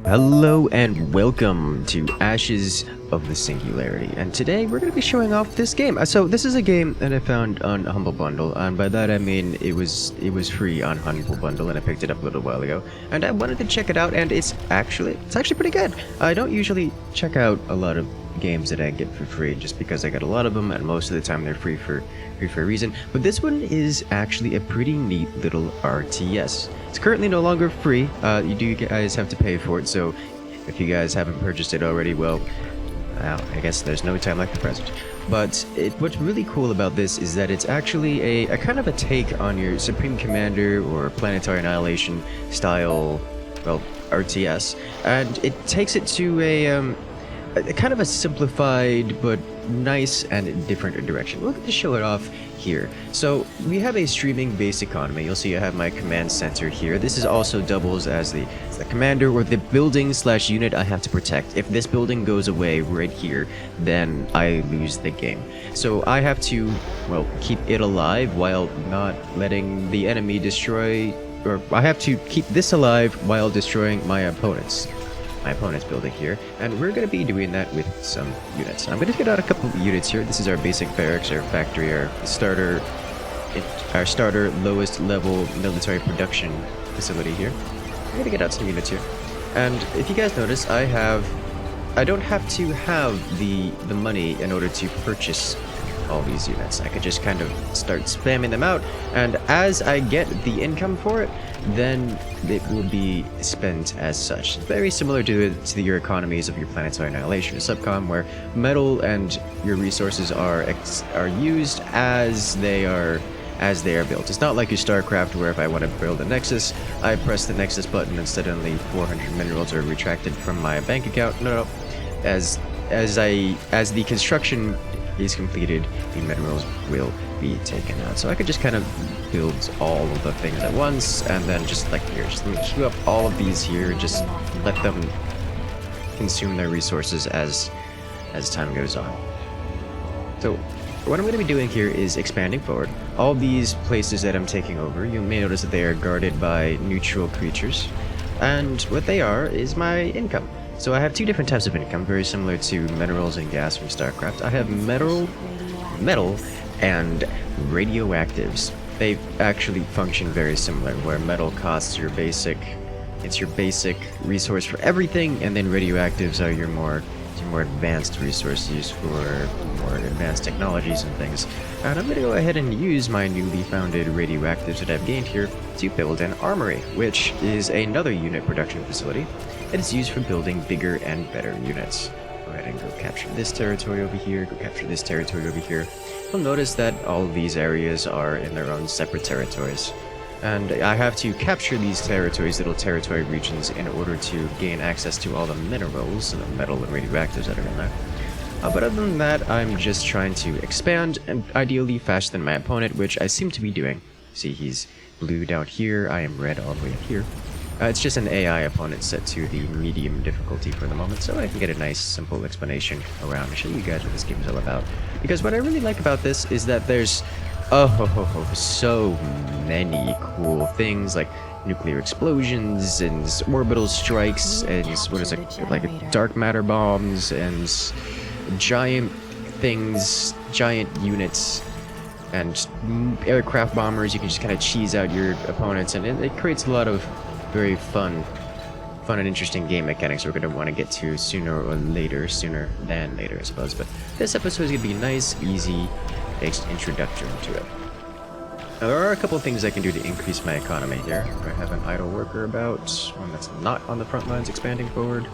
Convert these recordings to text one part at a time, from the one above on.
Hello and welcome to Ashes of the Singularity, and today we're going to be showing off this game. So this is a game that I found on Humble Bundle, and by that I mean it was free on Humble Bundle, and I picked it up a little while ago, and I wanted to check it out, and it's actually pretty good. I don't usually check out a lot of games that I get for free just because I got a lot of them, and most of the time they're free for a reason. But this one is actually a pretty neat little RTS. It's currently no longer free. You guys have to pay for it, so if you guys haven't purchased it already, well, I guess there's no time like the present. But what's really cool about this is that it's actually a kind of a take on your Supreme Commander or Planetary Annihilation style, well, RTS, and it takes it to a kind of a simplified but nice and different direction. We'll get to show it off here. So we have a streaming base economy. You'll see I have my command center here. This is also doubles as the commander or the building slash unit I have to protect. If this building goes away right here, then I lose the game. So I have to, well, keep it alive while not letting the enemy destroy, or I have to keep this alive while destroying my opponent's building here, and we're going to be doing that with some units. I'm going to get out a couple of units here. This is our basic barracks, our factory, our starter lowest level military production facility here. I'm going to get out some units here, and if you guys notice, I don't have to have the money in order to purchase all these units. I could just kind of start spamming them out, and as I get the income for it, then it will be spent as such. It's very similar to your economies of your Planetary Annihilation or Subcom, where metal and your resources are used as they are built. It's not like your StarCraft, where if I want to build a Nexus, I press the Nexus button and suddenly 400 minerals are retracted from my bank account. No. As the construction is completed, the minerals will be taken out. So I could just kind of build all of the things at once, and then just like here, just let me queue up all of these here, just let them consume their resources as time goes on. So what I'm going to be doing here is expanding forward. All these places that I'm taking over, you may notice that they are guarded by neutral creatures, and what they are is my income. So I have two different types of income, very similar to minerals and gas from StarCraft. I have metal, and radioactives. They actually function very similar, where metal costs your basic resource for everything, and then radioactives are your more advanced resource used for more advanced technologies and things. And I'm going to go ahead and use my newly founded radioactives that I've gained here to build an armory, which is another unit production facility. It is used for building bigger and better units. Go ahead and go capture this territory over here, go capture this territory over here. You'll notice that all of these areas are in their own separate territories. And I have to capture these territories, little territory regions, in order to gain access to all the minerals and the metal and radioactives that are in there. But other than that, I'm just trying to expand, and ideally faster than my opponent, which I seem to be doing. See, he's blue down here, I am red all the way up here. It's just an AI opponent set to the medium difficulty for the moment, so I can get a nice, simple explanation around and show you guys what this game is all about. Because what I really like about this is that there's so many cool things, like nuclear explosions and orbital strikes and what is it, like dark matter bombs and giant things, giant units, and aircraft bombers. You can just kind of cheese out your opponents, and it creates a lot of very fun and interesting game mechanics we're going to want to get to sooner than later, I suppose. But this episode is going to be a nice, easy introduction to it. Now, there are a couple of things I can do to increase my economy here. I have an idle worker about, one that's not on the front lines expanding forward.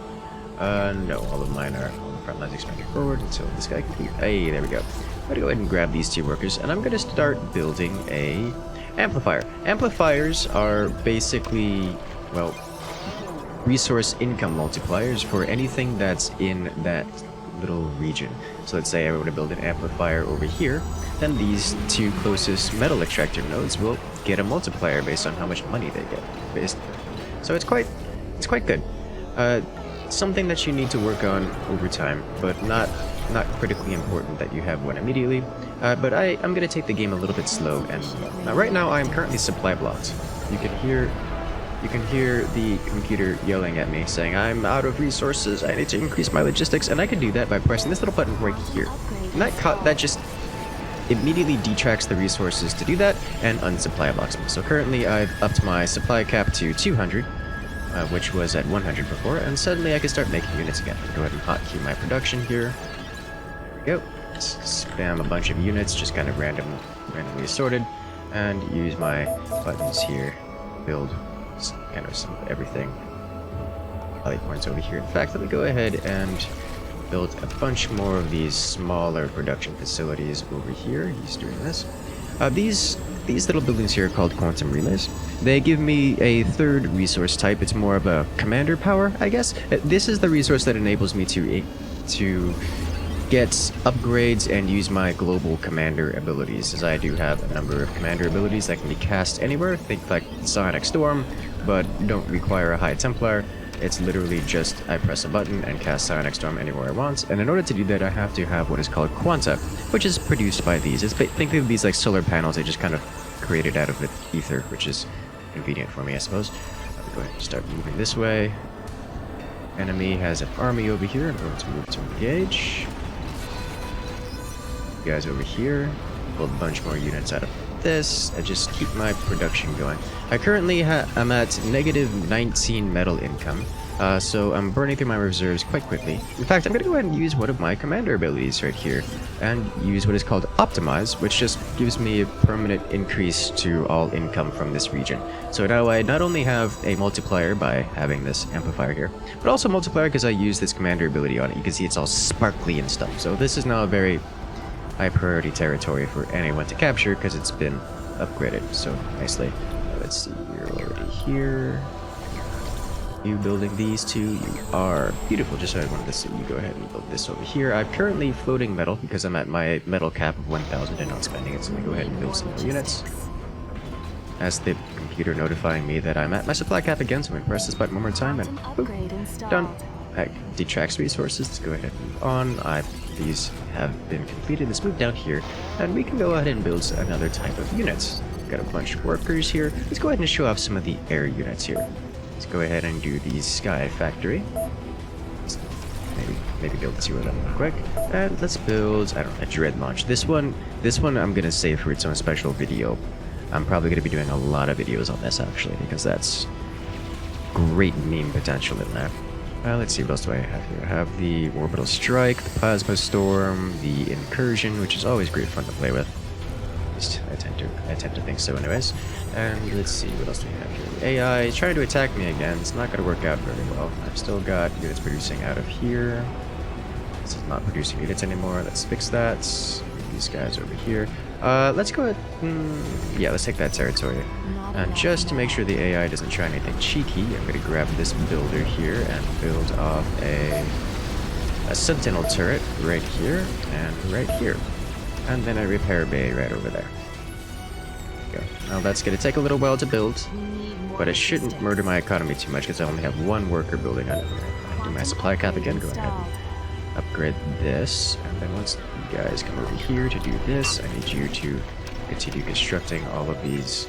No, all of mine are on the front lines expanding forward until this guy can be. Hey, there we go. I'm going to go ahead and grab these two workers, and I'm going to start building a amplifier. Amplifiers are basically, well, resource income multipliers for anything that's in that little region. So let's say I were to build an amplifier over here, then these two closest metal extractor nodes will get a multiplier based on how much money they get. So it's quite good. Something that you need to work on over time, but not critically important that you have one immediately. But I'm going to take the game a little bit slow, and right now I am currently supply blocked. You can hear you can hear the computer yelling at me saying, I'm out of resources, I need to increase my logistics, and I can do that by pressing this little button right here. And that just immediately detracts the resources to do that and unsupply blocks me. So currently I've upped my supply cap to 200, which was at 100 before, and suddenly I can start making units again. I'll go ahead and hotkey my production here. There we go. Spam a bunch of units, just kind of randomly assorted, and use my buttons here. Build kind of some everything. Rally points over here. In fact, let me go ahead and build a bunch more of these smaller production facilities over here. He's doing this. These little buildings here are called quantum relays. They give me a third resource type. It's more of a commander power, I guess. This is the resource that enables me to get upgrades and use my global commander abilities, as I do have a number of commander abilities that can be cast anywhere. Think like Sonic Storm, but don't require a high Templar. It's literally just I press a button and cast Sonic Storm anywhere I want, and in order to do that I have to have what is called Quanta, which is produced by these. Think of these like solar panels. They just kind of created out of the ether, which is convenient for me, I suppose. I'll go ahead and start moving this way. Enemy has an army over here. I'm going to move to engage. You guys over here. Build a bunch more units out of this and just keep my production going. I currently I'm at negative 19 metal income, so I'm burning through my reserves quite quickly. In fact, I'm going to go ahead and use one of my commander abilities right here and use what is called Optimize, which just gives me a permanent increase to all income from this region. So now I not only have a multiplier by having this amplifier here, but also multiplier because I use this commander ability on it. You can see it's all sparkly and stuff. So this is now a very high priority territory for anyone to capture because it's been upgraded so nicely. Let's see, you're already here. You building these two? You are. Beautiful. Just so I wanted to see you go ahead and build this over here. I'm currently floating metal because I'm at my metal cap of 1,000 and not spending it, so let me go ahead and build some more units. As the computer notifying me that I'm at my supply cap again, so I'm going to press this button one more time and boop, done. That detracts resources. Let's go ahead and move on. These have been completed. Let's move down here, and we can go ahead and build another type of units. Got a bunch of workers here. Let's go ahead and show off some of the air units here. Let's go ahead and do the Sky Factory. Let's maybe build two of them real quick. And let's build, I don't know, a Dread Launch. This one I'm gonna save for its own special video. I'm probably gonna be doing a lot of videos on this actually, because that's great meme potential in there. Let's see, what else do I have here? I have the Orbital Strike, the Plasma Storm, the Incursion, which is always great fun to play with. At least I tend to think so anyways. And let's see, what else do we have here? The AI is trying to attack me again. It's not going to work out very well. I've still got units producing out of here. This is not producing units anymore. Let's fix that. These guys over here. Let's go ahead. Yeah, let's take that territory. And just to make sure the AI doesn't try anything cheeky, I'm going to grab this builder here and build off a sentinel turret right here and right here. And then a repair bay right over there. Go. Now that's going to take a little while to build, but it shouldn't murder my economy too much because I only have one worker building on it. I do my supply cap again, go ahead and upgrade this. And then once you guys come over here to do this, I need you to continue constructing all of these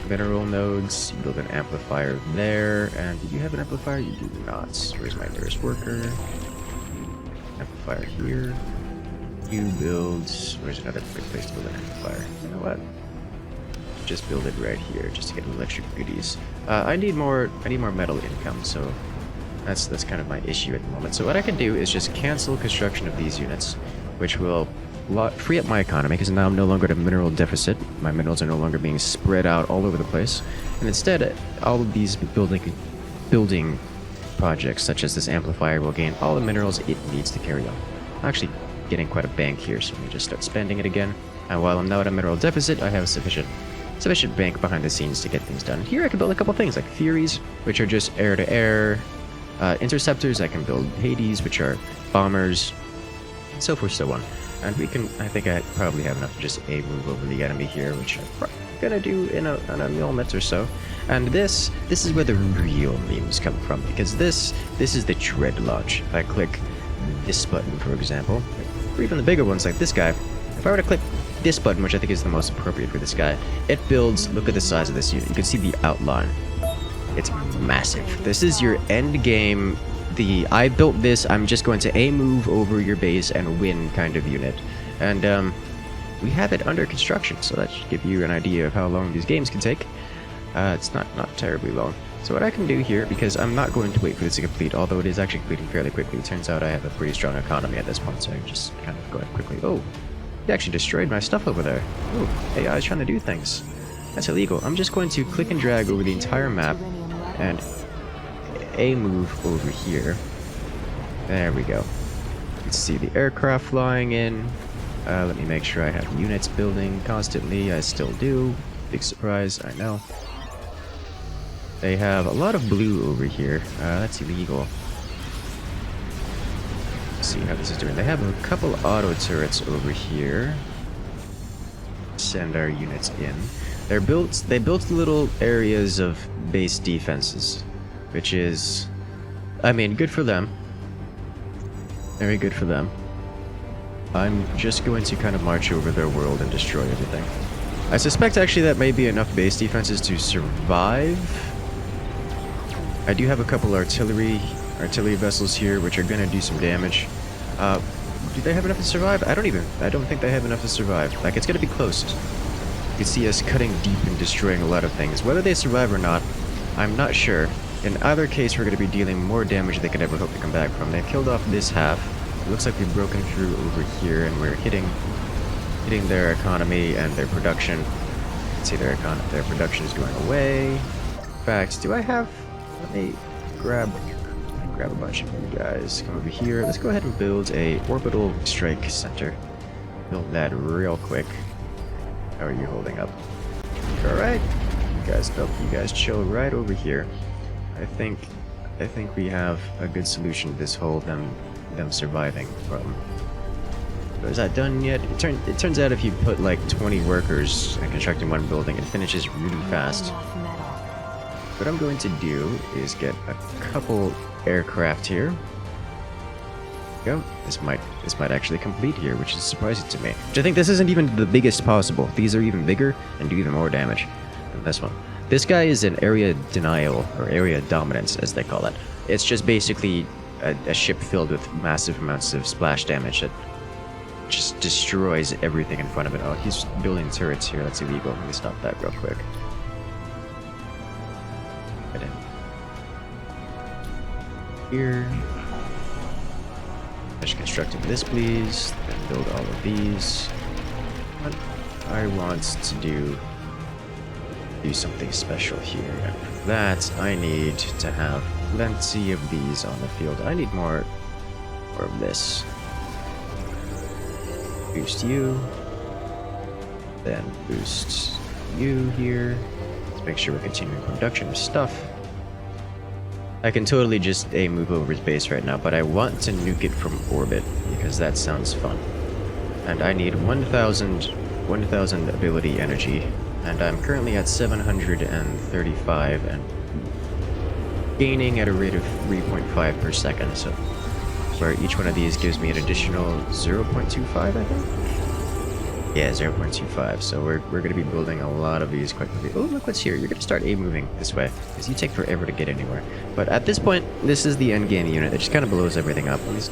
mineral nodes. You build an amplifier there, and do you have an amplifier? You do not. Where's my nearest worker? Amplifier here. You build. Where's another good place to build an amplifier? You know what? Just build it right here, just to get electric goodies. I need more metal income, so that's kind of my issue at the moment. So what I can do is just cancel construction of these units, which will free up my economy, because now I'm no longer at a mineral deficit. My minerals are no longer being spread out all over the place, and instead all of these building projects such as this amplifier will gain all the minerals it needs to carry on. I'm actually getting quite a bank here, so let me just start spending it again. And while I'm now at a mineral deficit, I have a sufficient bank behind the scenes to get things done. Here I can build a couple things like Furies, which are just air-to-air interceptors. I can build Hades, which are bombers, and so forth, so on. And I think I probably have enough to just move over the enemy here, which I'm probably gonna do in a moment or so. And this is where the real memes come from, because this is the Dread Launch. If I click this button, for example, or even the bigger ones like this guy, if I were to click this button, which I think is the most appropriate for this guy, it builds, look at the size of this unit. You can see the outline. It's massive. This is your end game. I built this, I'm just going to move over your base and win kind of unit. And we have it under construction, so that should give you an idea of how long these games can take. It's not terribly long. So what I can do here, because I'm not going to wait for this to complete, although it is actually completing fairly quickly. It turns out I have a pretty strong economy at this point, so I can just kind of go ahead quickly. Oh, he actually destroyed my stuff over there. Oh, AI is trying to do things. That's illegal. I'm just going to click and drag over the entire map and move over here. There we go. Let's see the aircraft flying in. Let me make sure I have units building constantly. I still do. Big surprise, I know. They have a lot of blue over here. That's illegal. Let's see how this is doing. They have a couple auto turrets over here. Send our units in. They built little areas of base defenses, which is, I mean, good for them. Very good for them. I'm just going to kind of march over their world and destroy everything. I suspect actually that may be enough base defenses to survive. I do have a couple artillery vessels here, which are going to do some damage. Do they have enough to survive? I don't think they have enough to survive. Like, it's going to be close. You can see us cutting deep and destroying a lot of things. Whether they survive or not, I'm not sure. In either case, we're going to be dealing more damage than they could ever hope to come back from. They've killed off this half. It looks like we've broken through over here, and we're hitting their economy and their production. Let's see, their production is going away. In fact, do I have... Let me grab a bunch of you guys. Come over here. Let's go ahead and build a orbital strike center. Build that real quick. How are you holding up? Alright. You guys chill right over here. I think we have a good solution to this whole them surviving problem. But is that done yet? It turns out if you put like 20 workers and constructing one building, it finishes really fast. What I'm going to do is get a couple aircraft here. Go. This might actually complete here, which is surprising to me. Which I think this isn't even the biggest possible. These are even bigger and do even more damage than this one. This guy is an area denial, or area dominance as they call it. It's just basically a ship filled with massive amounts of splash damage that just destroys everything in front of it. Oh, he's building turrets here. That's illegal. Let me stop that real quick. Get in. Here. Finish constructing this, please. Then build all of these. What I want to do something special here. And for that, I need to have plenty of these on the field. I need more of this. Boost you. Then boost you here. Let's make sure we're continuing production of stuff. I can totally just move over his base right now, but I want to nuke it from orbit because that sounds fun. And I need 1,000 ability energy, and I'm currently at 735 and gaining at a rate of 3.5 per second, so where each one of these gives me an additional 0.25, I think? Yeah, 0.25, so we're going to be building a lot of these quite quickly. Oh, look what's here. You're going to start moving this way, because you take forever to get anywhere. But at this point, this is the end game unit that just kind of blows everything up. At least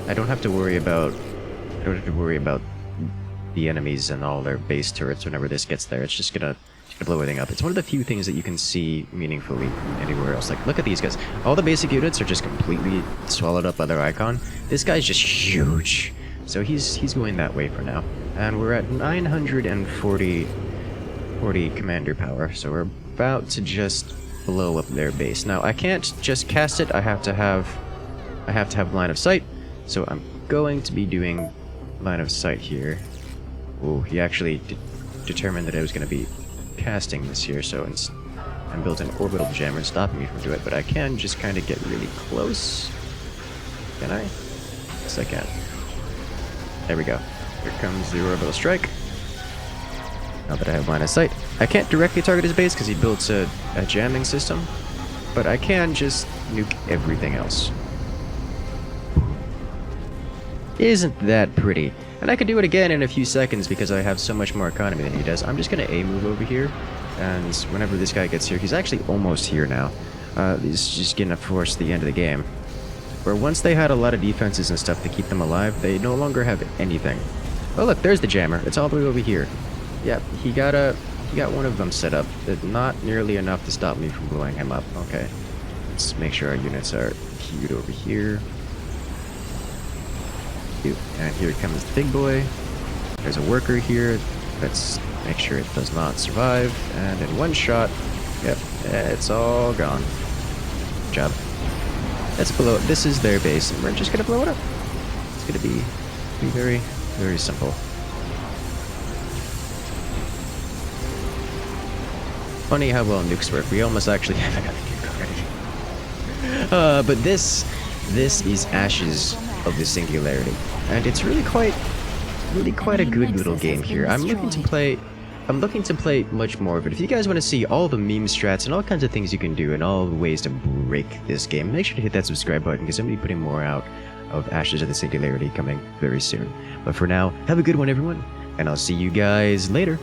I don't have to worry about the enemies and all their base turrets whenever this gets there. It's just gonna blow everything up. It's one of the few things that you can see meaningfully anywhere else. Like, look at these guys. All the basic units are just completely swallowed up by their icon. This guy's just huge. So he's going that way for now. And we're at 940 commander power, so we're about to just blow up their base. Now I can't just cast it, I have to have line of sight, so I'm going to be doing line of sight here. Oh, he actually determined that I was going to be casting this here, so I'm built an orbital jammer stopping me from doing it, but I can just kind of get really close. Can I? Yes, I can. There we go. Here comes the orbital strike. Now that I have line of sight. I can't directly target his base because he built a jamming system, but I can just nuke everything else. Isn't that pretty? And I could do it again in a few seconds because I have so much more economy than he does. I'm just going to move over here and whenever this guy gets here, he's actually almost here now. He's just gonna force the end of the game. Where once they had a lot of defenses and stuff to keep them alive, they no longer have anything. Oh look, there's the jammer. It's all the way over here. Yep, he got one of them set up, but not nearly enough to stop me from blowing him up. Okay, let's make sure our units are queued over here. And here comes the big boy. There's a worker here. Let's make sure it does not survive. And in one shot, yep, it's all gone. Good job. Let's blow it. This is their base, and we're just gonna blow it up. It's gonna be very, very simple. Funny how well nukes work. We almost actually have another nuke already. But this is Ashes of the Singularity, and it's really quite a good little game here. I'm looking to play much more of it. If you guys want to see all the meme strats and all kinds of things you can do and all the ways to break this game, make sure to hit that subscribe button because I'm going to be putting more out of Ashes of the Singularity coming very soon. But for now, have a good one everyone, and I'll see you guys later.